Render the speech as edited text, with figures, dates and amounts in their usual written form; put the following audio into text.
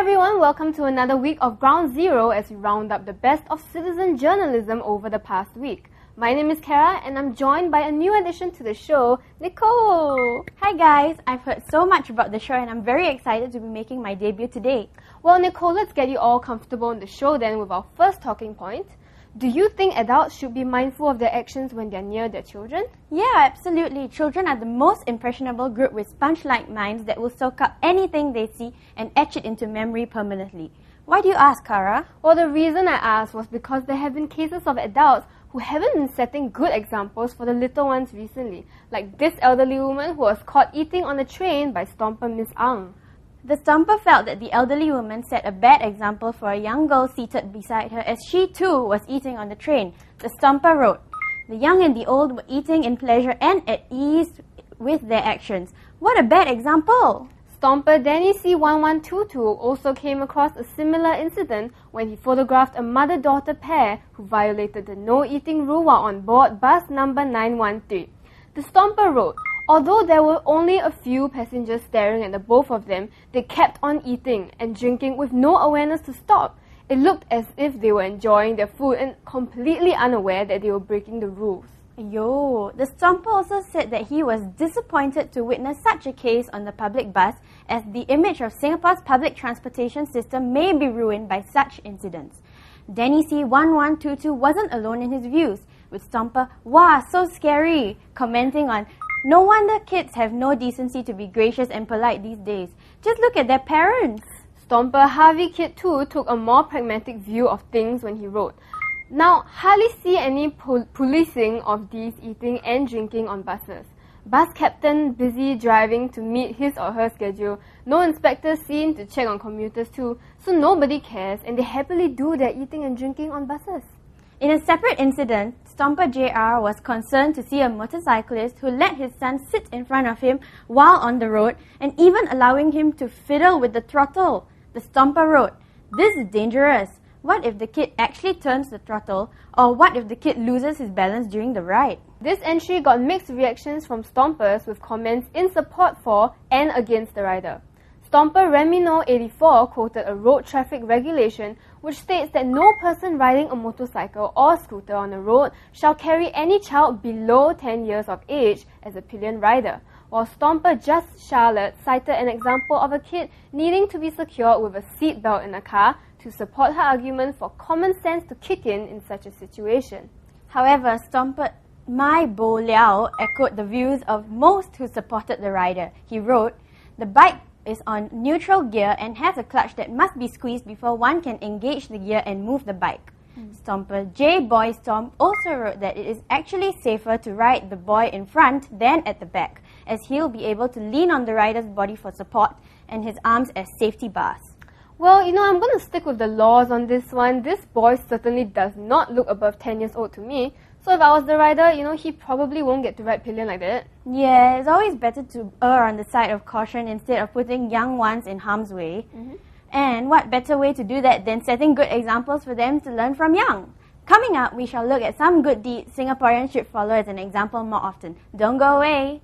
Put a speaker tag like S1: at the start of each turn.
S1: everyone, welcome to another week of Ground Zero as we round up the best of citizen journalism over the past week. My name is Kara and I'm joined by a new addition to the show, Nicole.
S2: Hi guys, I've heard so much about the show and I'm very excited to be making my debut today.
S1: Well, Nicole, let's get you all comfortable on the show then with our first talking point. Do you think adults should be mindful of their actions when they're near their children?
S2: Yeah, absolutely. Children are the most impressionable group with sponge-like minds that will soak up anything they see and etch it into memory permanently. Why do you ask, Kara?
S1: Well, the reason I asked was because there have been cases of adults who haven't been setting good examples for the little ones recently, like this elderly woman who was caught eating on a train by stomper Miss Ang.
S2: The stomper felt that the elderly woman set a bad example for a young girl seated beside her as she too was eating on the train. The stomper wrote, "The young and the old were eating in pleasure and at ease with their actions. What a bad example!"
S1: Stomper Danny C1122 also came across a similar incident when he photographed a mother-daughter pair who violated the no-eating rule while on board bus number 913. The Stomper wrote, "Although there were only a few passengers staring at the both of them, they kept on eating and drinking with no awareness to stop. It looked as if they were enjoying their food and completely unaware that they were breaking the rules."
S2: Yo, the Stomper also said that he was disappointed to witness such a case on the public bus as the image of Singapore's public transportation system may be ruined by such incidents. Danny C1122 wasn't alone in his views, with Stomper, "Wow, so scary," commenting on, "No wonder kids have no decency to be gracious and polite these days. Just look at their parents."
S1: Stomper Harvey Kid 2 took a more pragmatic view of things when he wrote, "Now, hardly see any policing of these eating and drinking on buses. Bus captain busy driving to meet his or her schedule. No inspectors seen to check on commuters too, so nobody cares and they happily do their eating and drinking on buses."
S2: In a separate incident, Stomper JR was concerned to see a motorcyclist who let his son sit in front of him while on the road and even allowing him to fiddle with the throttle. The Stomper wrote, "This is dangerous. What if the kid actually turns the throttle? Or what if the kid loses his balance during the ride?"
S1: This entry got mixed reactions from Stompers with comments in support for and against the rider. Stomper Remino84 quoted a road traffic regulation which states that no person riding a motorcycle or scooter on a road shall carry any child below 10 years of age as a pillion rider, while Stomper Just Charlotte cited an example of a kid needing to be secured with a seat belt in a car to support her argument for common sense to kick in such a situation.
S2: However, Stomper Mai Bo Liao echoed the views of most who supported the rider. He wrote, "The bike is on neutral gear and has a clutch that must be squeezed before one can engage the gear and move the bike." Stomper J Boy Stomp also wrote that it is actually safer to ride the boy in front than at the back, as he'll be able to lean on the rider's body for support and his arms as safety bars.
S1: Well, I'm going to stick with the laws on this one. This boy certainly does not look above 10 years old to me. So if I was the rider, he probably won't get to ride pillion like that.
S2: Yeah, it's always better to err on the side of caution instead of putting young ones in harm's way. And what better way to do that than setting good examples for them to learn from young? Coming up, we shall look at some good deeds Singaporeans should follow as an example more often. Don't go away!